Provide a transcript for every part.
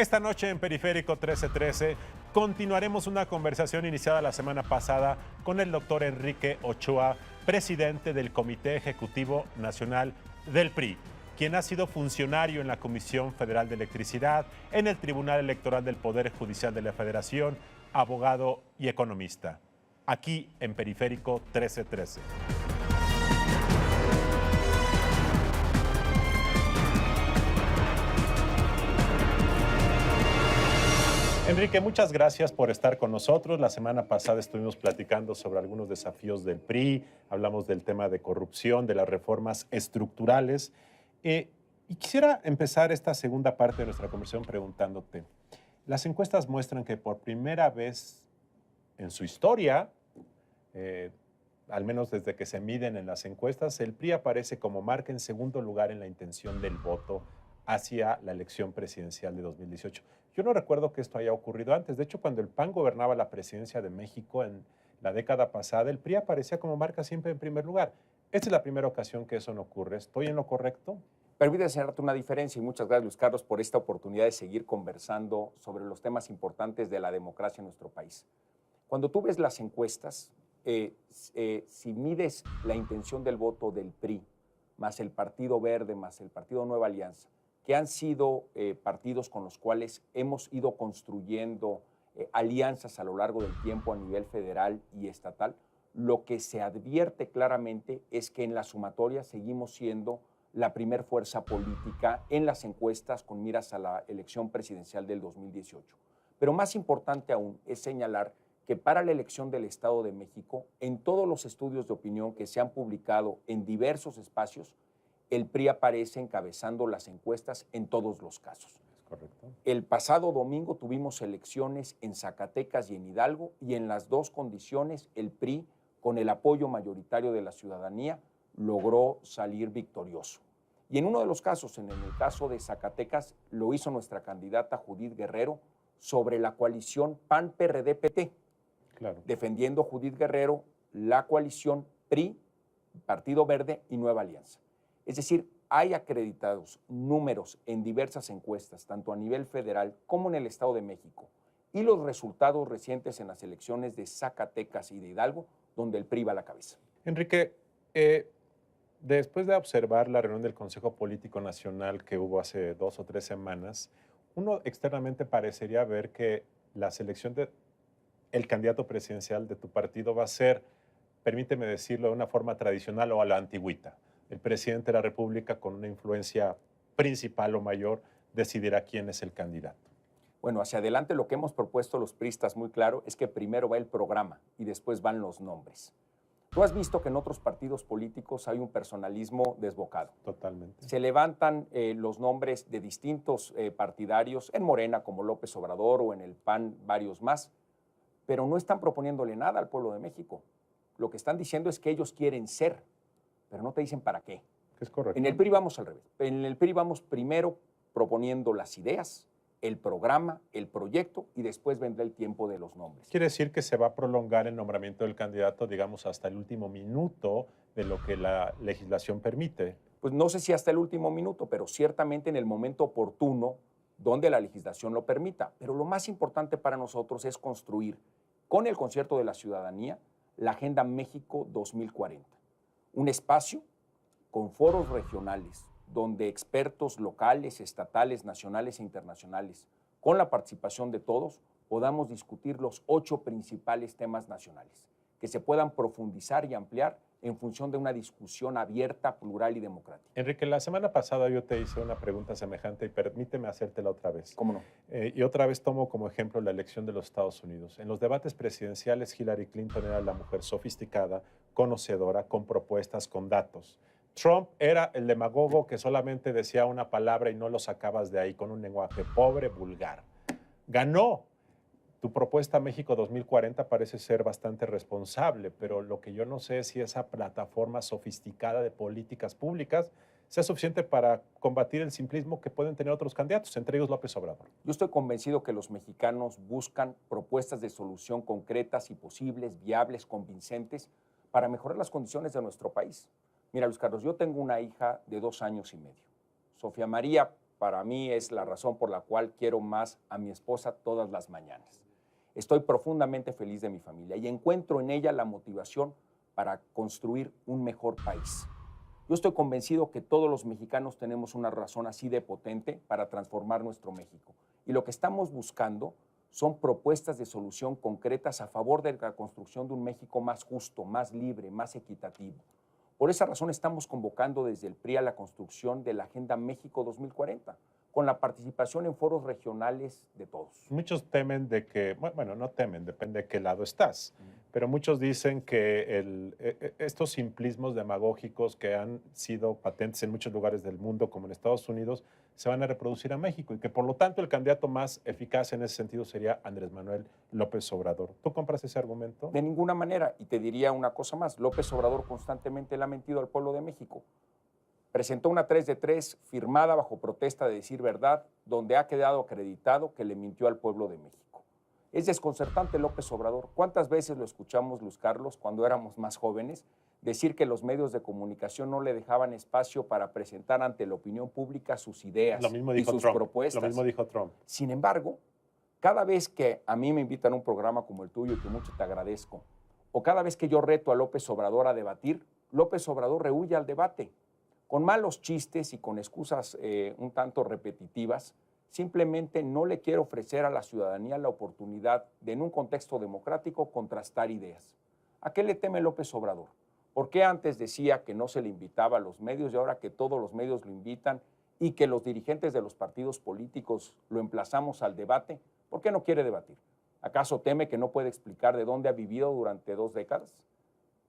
Esta noche en Periférico 1313 continuaremos una conversación iniciada la semana pasada con el doctor Enrique Ochoa, presidente del Comité Ejecutivo Nacional del PRI, quien ha sido funcionario en la Comisión Federal de Electricidad, en el Tribunal Electoral del Poder Judicial de la Federación, abogado y economista. Aquí en Periférico 1313. Enrique, muchas gracias por estar con nosotros. La semana pasada estuvimos platicando sobre algunos desafíos del PRI, hablamos del tema de corrupción, de las reformas estructurales. Y quisiera empezar esta segunda parte de nuestra conversación preguntándote, las encuestas muestran que por primera vez en su historia, al menos desde que se miden en las encuestas, el PRI aparece como marca en segundo lugar en la intención del voto hacia la elección presidencial de 2018. Yo no recuerdo que esto haya ocurrido antes. De hecho, cuando el PAN gobernaba la presidencia de México en la década pasada, el PRI aparecía como marca siempre en primer lugar. Esta es la primera ocasión que eso no ocurre. ¿Estoy en lo correcto? Permíteme hacerte una diferencia y muchas gracias, Luis Carlos, por esta oportunidad de seguir conversando sobre los temas importantes de la democracia en nuestro país. Cuando tú ves las encuestas, si mides la intención del voto del PRI, más el Partido Verde, más el Partido Nueva Alianza, que han sido partidos con los cuales hemos ido construyendo alianzas a lo largo del tiempo a nivel federal y estatal, lo que se advierte claramente es que en la sumatoria seguimos siendo la primer fuerza política en las encuestas con miras a la elección presidencial del 2018. Pero más importante aún es señalar que para la elección del Estado de México, en todos los estudios de opinión que se han publicado en diversos espacios, el PRI aparece encabezando las encuestas en todos los casos. Es correcto. El pasado domingo tuvimos elecciones en Zacatecas y en Hidalgo, y en las dos condiciones el PRI, con el apoyo mayoritario de la ciudadanía, logró salir victorioso. Y en uno de los casos, en el caso de Zacatecas, lo hizo nuestra candidata Judith Guerrero sobre la coalición PAN-PRD-PT, Claro. defendiendo Judith Guerrero la coalición PRI, Partido Verde y Nueva Alianza. Es decir, hay acreditados números en diversas encuestas, tanto a nivel federal como en el Estado de México, y los resultados recientes en las elecciones de Zacatecas y de Hidalgo, donde el PRI va a la cabeza. Enrique, después de observar la reunión del Consejo Político Nacional que hubo hace 2 o 3 semanas, uno externamente parecería ver que la selección del candidato presidencial de tu partido va a ser, permíteme decirlo de una forma tradicional o a la antigüita. El presidente de la República, con una influencia principal o mayor, decidirá quién es el candidato. Bueno, hacia adelante lo que hemos propuesto los priistas muy claro es que primero va el programa y después van los nombres. Tú has visto que en otros partidos políticos hay un personalismo desbocado. Totalmente. Se levantan los nombres de distintos partidarios, en Morena como López Obrador o en el PAN varios más, pero no están proponiéndole nada al pueblo de México. Lo que están diciendo es que ellos quieren ser, pero no te dicen para qué. Es correcto. En el PRI vamos al revés. En el PRI vamos primero proponiendo las ideas, el programa, el proyecto, y después vendrá el tiempo de los nombres. Quiere decir que se va a prolongar el nombramiento del candidato, digamos, hasta el último minuto de lo que la legislación permite. Pues no sé si hasta el último minuto, pero ciertamente en el momento oportuno donde la legislación lo permita. Pero lo más importante para nosotros es construir, con el concierto de la ciudadanía, la Agenda México 2040. Un espacio con foros regionales, donde expertos locales, estatales, nacionales e internacionales, con la participación de todos, podamos discutir los 8 principales temas nacionales, que se puedan profundizar y ampliar en función de una discusión abierta, plural y democrática. Enrique, la semana pasada yo te hice una pregunta semejante y permíteme hacértela otra vez. ¿Cómo no? Y otra vez tomo como ejemplo la elección de los Estados Unidos. En los debates presidenciales, Hillary Clinton era la mujer sofisticada, conocedora, con propuestas, con datos. Trump era el demagogo que solamente decía una palabra y no lo sacabas de ahí, con un lenguaje pobre, vulgar. Ganó. Tu propuesta México 2040 parece ser bastante responsable, pero lo que yo no sé es si esa plataforma sofisticada de políticas públicas sea suficiente para combatir el simplismo que pueden tener otros candidatos, entre ellos López Obrador. Yo estoy convencido que los mexicanos buscan propuestas de solución concretas y posibles, viables, convincentes, para mejorar las condiciones de nuestro país. Mira, Luis Carlos, yo tengo una hija de 2 años y medio. Sofía María para mí es la razón por la cual quiero más a mi esposa todas las mañanas. Estoy profundamente feliz de mi familia y encuentro en ella la motivación para construir un mejor país. Yo estoy convencido que todos los mexicanos tenemos una razón así de potente para transformar nuestro México. Y lo que estamos buscando son propuestas de solución concretas a favor de la construcción de un México más justo, más libre, más equitativo. Por esa razón estamos convocando desde el PRI a la construcción de la Agenda México 2040, con la participación en foros regionales de todos. Muchos temen de que, bueno, no temen, depende de qué lado estás, pero muchos dicen que estos simplismos demagógicos que han sido patentes en muchos lugares del mundo, como en Estados Unidos, se van a reproducir a México y que por lo tanto el candidato más eficaz en ese sentido sería Andrés Manuel López Obrador. ¿Tú compras ese argumento? De ninguna manera, y te diría una cosa más, López Obrador constantemente le ha mentido al pueblo de México. Presentó una 3 de 3 firmada bajo protesta de decir verdad, donde ha quedado acreditado que le mintió al pueblo de México. Es desconcertante López Obrador. ¿Cuántas veces lo escuchamos, Luis Carlos, cuando éramos más jóvenes, decir que los medios de comunicación no le dejaban espacio para presentar ante la opinión pública sus ideas y sus propuestas? Lo mismo dijo Trump. Sin embargo, cada vez que a mí me invitan a un programa como el tuyo, y que mucho te agradezco, o cada vez que yo reto a López Obrador a debatir, López Obrador rehúye al debate. Con malos chistes y con excusas un tanto repetitivas, simplemente no le quiere ofrecer a la ciudadanía la oportunidad de, en un contexto democrático, contrastar ideas. ¿A qué le teme López Obrador? ¿Por qué antes decía que no se le invitaba a los medios y ahora que todos los medios lo invitan y que los dirigentes de los partidos políticos lo emplazamos al debate? ¿Por qué no quiere debatir? ¿Acaso teme que no puede explicar de dónde ha vivido durante 2 décadas?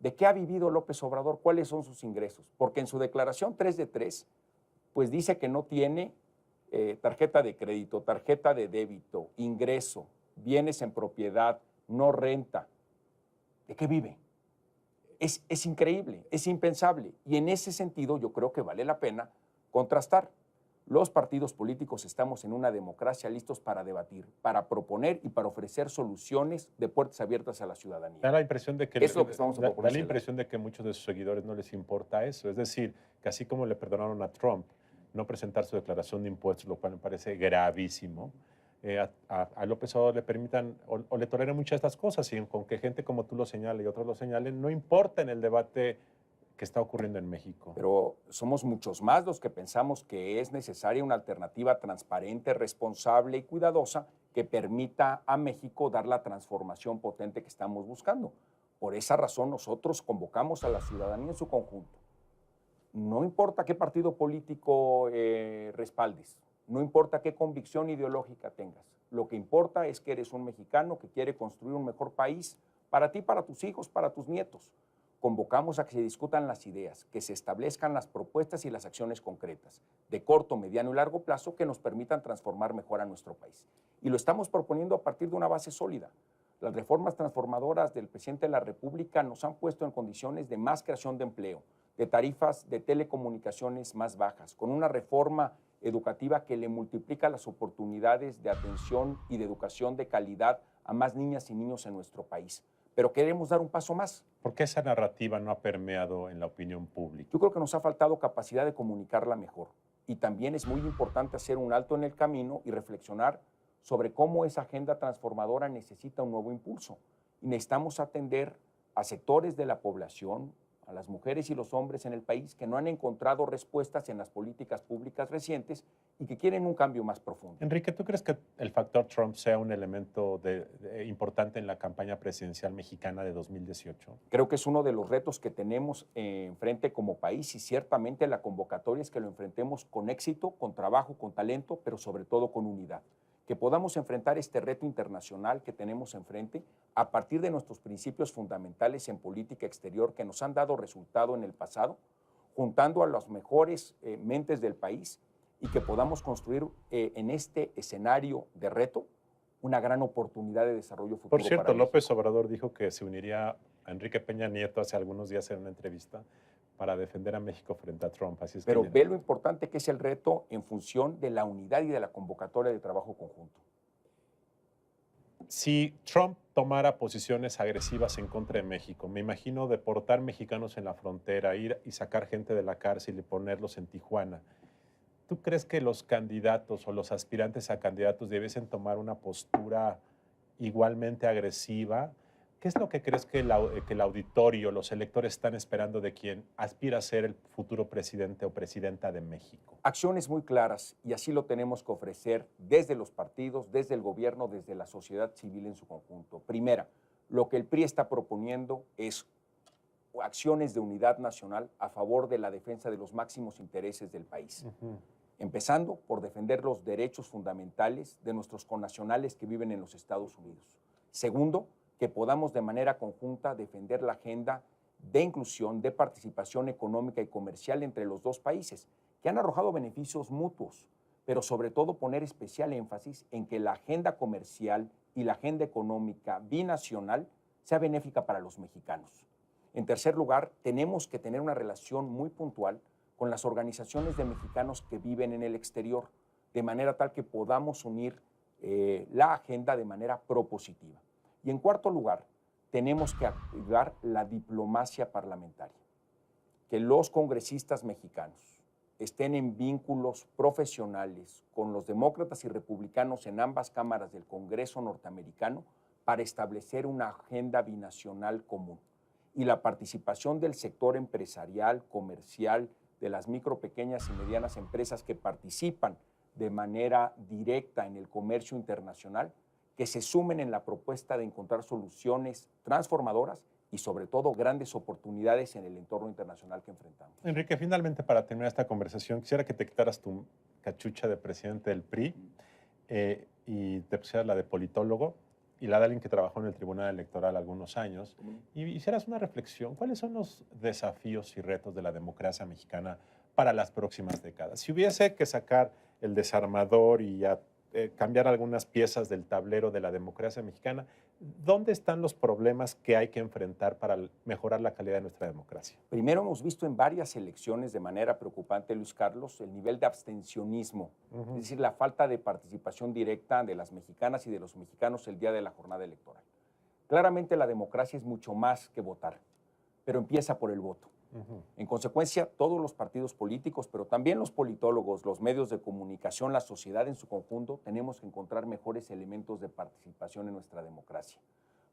¿De qué ha vivido López Obrador? ¿Cuáles son sus ingresos? Porque en su declaración 3 de 3, pues dice que no tiene tarjeta de crédito, tarjeta de débito, ingreso, bienes en propiedad, no renta. ¿De qué vive? Es increíble, es impensable. Y en ese sentido yo creo que vale la pena contrastar. Los partidos políticos estamos en una democracia listos para debatir, para proponer y para ofrecer soluciones de puertas abiertas a la ciudadanía. Da la impresión de que, es lo que estamos da la impresión de que a muchos de sus seguidores no les importa eso. Es decir, que así como le perdonaron a Trump no presentar su declaración de impuestos, lo cual me parece gravísimo, a López Obrador le permitan o le toleren muchas de estas cosas y con que gente como tú lo señale y otros lo señalen, no importa en el debate que está ocurriendo en México. Pero somos muchos más los que pensamos que es necesaria una alternativa transparente, responsable y cuidadosa que permita a México dar la transformación potente que estamos buscando. Por esa razón nosotros convocamos a la ciudadanía en su conjunto. No importa qué partido político respaldes, no importa qué convicción ideológica tengas. Lo que importa es que eres un mexicano que quiere construir un mejor país para ti, para tus hijos, para tus nietos. Convocamos a que se discutan las ideas, que se establezcan las propuestas y las acciones concretas, de corto, mediano y largo plazo, que nos permitan transformar mejor a nuestro país. Y lo estamos proponiendo a partir de una base sólida. Las reformas transformadoras del presidente de la República nos han puesto en condiciones de más creación de empleo, de tarifas de telecomunicaciones más bajas, con una reforma educativa que le multiplica las oportunidades de atención y de educación de calidad a más niñas y niños en nuestro país. Pero queremos dar un paso más. ¿Por qué esa narrativa no ha permeado en la opinión pública? Yo creo que nos ha faltado capacidad de comunicarla mejor. Y también es muy importante hacer un alto en el camino y reflexionar sobre cómo esa agenda transformadora necesita un nuevo impulso. Y necesitamos atender a sectores de la población, a las mujeres y los hombres en el país que no han encontrado respuestas en las políticas públicas recientes y que quieren un cambio más profundo. Enrique, ¿tú crees que el factor Trump sea un elemento importante en la campaña presidencial mexicana de 2018? Creo que es uno de los retos que tenemos enfrente como país y ciertamente la convocatoria es que lo enfrentemos con éxito, con trabajo, con talento, pero sobre todo con unidad. Que podamos enfrentar este reto internacional que tenemos enfrente a partir de nuestros principios fundamentales en política exterior que nos han dado resultado en el pasado, juntando a las mejores mentes del país y que podamos construir en este escenario de reto una gran oportunidad de desarrollo futuro. Por cierto, López Obrador dijo que se uniría a Enrique Peña Nieto hace algunos días en una entrevista para defender a México frente a Trump. Así es. Pero ve lo importante que es el reto en función de la unidad y de la convocatoria de trabajo conjunto. Si Trump tomara posiciones agresivas en contra de México, me imagino deportar mexicanos en la frontera, ir y sacar gente de la cárcel y ponerlos en Tijuana. ¿tú crees que los candidatos o los aspirantes a candidatos debiesen tomar una postura igualmente agresiva? ¿Qué es lo que crees que el auditorio, los electores están esperando de quien aspira a ser el futuro presidente o presidenta de México? Acciones muy claras, y así lo tenemos que ofrecer desde los partidos, desde el gobierno, desde la sociedad civil en su conjunto. Primera, lo que el PRI está proponiendo es acciones de unidad nacional a favor de la defensa de los máximos intereses del país. Empezando por defender los derechos fundamentales de nuestros connacionales que viven en los Estados Unidos. Segundo, que podamos de manera conjunta defender la agenda de inclusión, de participación económica y comercial entre los dos países, que han arrojado beneficios mutuos, pero sobre todo poner especial énfasis en que la agenda comercial y la agenda económica binacional sea benéfica para los mexicanos. En tercer lugar, tenemos que tener una relación muy puntual con las organizaciones de mexicanos que viven en el exterior, de manera tal que podamos unir la agenda de manera propositiva. Y en cuarto lugar, tenemos que activar la diplomacia parlamentaria, que los congresistas mexicanos estén en vínculos profesionales con los demócratas y republicanos en ambas cámaras del Congreso norteamericano para establecer una agenda binacional común. Y la participación del sector empresarial, comercial, de las micro, pequeñas y medianas empresas que participan de manera directa en el comercio internacional, que se sumen en la propuesta de encontrar soluciones transformadoras y sobre todo grandes oportunidades en el entorno internacional que enfrentamos. Enrique, finalmente para terminar esta conversación, quisiera que te quitaras tu cachucha de presidente del PRI y te pusieras la de politólogo y la de alguien que trabajó en el Tribunal Electoral algunos años y hicieras una reflexión. ¿Cuáles son los desafíos y retos de la democracia mexicana para las próximas décadas? Si hubiese que sacar el desarmador y ya cambiar algunas piezas del tablero de la democracia mexicana, ¿dónde están los problemas que hay que enfrentar para mejorar la calidad de nuestra democracia? Primero, hemos visto en varias elecciones de manera preocupante, Luis Carlos, el nivel de abstencionismo, es decir, la falta de participación directa de las mexicanas y de los mexicanos el día de la jornada electoral. Claramente la democracia es mucho más que votar, pero empieza por el voto. En consecuencia, todos los partidos políticos, pero también los politólogos, los medios de comunicación, la sociedad en su conjunto, tenemos que encontrar mejores elementos de participación en nuestra democracia.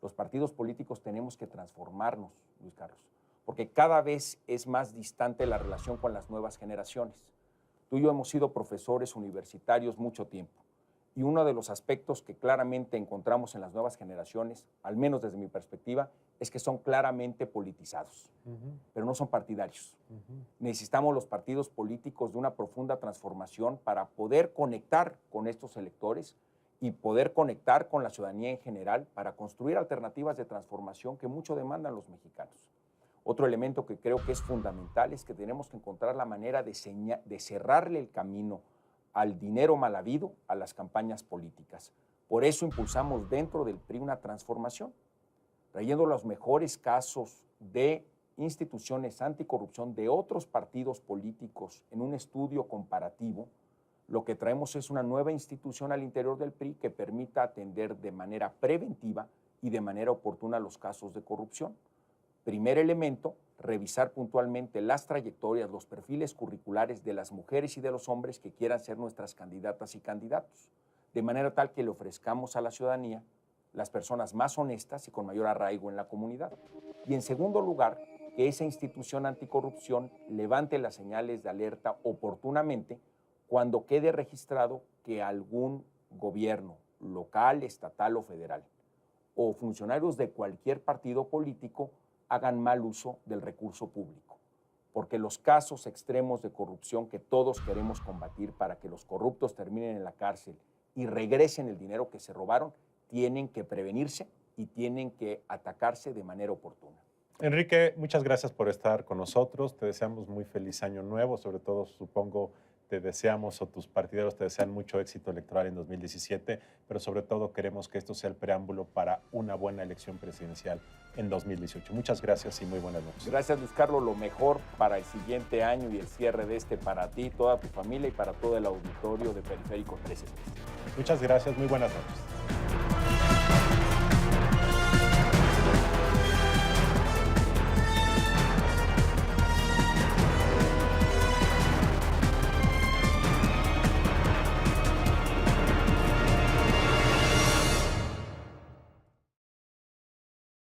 Los partidos políticos tenemos que transformarnos, Luis Carlos, porque cada vez es más distante la relación con las nuevas generaciones. Tú y yo hemos sido profesores universitarios mucho tiempo. Y uno de los aspectos que claramente encontramos en las nuevas generaciones, al menos desde mi perspectiva, es que son claramente politizados, pero no son partidarios. Necesitamos los partidos políticos de una profunda transformación para poder conectar con estos electores y poder conectar con la ciudadanía en general para construir alternativas de transformación que mucho demandan los mexicanos. Otro elemento que creo que es fundamental es que tenemos que encontrar la manera de cerrarle el camino al dinero mal habido, a las campañas políticas. Por eso impulsamos dentro del PRI una transformación, trayendo los mejores casos de instituciones anticorrupción de otros partidos políticos en un estudio comparativo. Lo que traemos es una nueva institución al interior del PRI que permita atender de manera preventiva y de manera oportuna los casos de corrupción. Primer elemento, revisar puntualmente las trayectorias, los perfiles curriculares de las mujeres y de los hombres que quieran ser nuestras candidatas y candidatos, de manera tal que le ofrezcamos a la ciudadanía las personas más honestas y con mayor arraigo en la comunidad. Y en segundo lugar, que esa institución anticorrupción levante las señales de alerta oportunamente cuando quede registrado que algún gobierno local, estatal o federal o funcionarios de cualquier partido político hagan mal uso del recurso público, porque los casos extremos de corrupción que todos queremos combatir para que los corruptos terminen en la cárcel y regresen el dinero que se robaron, tienen que prevenirse y tienen que atacarse de manera oportuna. Enrique, muchas gracias por estar con nosotros. Te deseamos muy feliz año nuevo, sobre todo supongo te deseamos o tus partidarios te desean mucho éxito electoral en 2017, pero sobre todo queremos que esto sea el preámbulo para una buena elección presidencial en 2018. Muchas gracias y muy buenas noches. Gracias, Luis Carlos. Lo mejor para el siguiente año y el cierre de para ti, toda tu familia y para todo el auditorio de Periférico 13. Muchas gracias, muy buenas noches.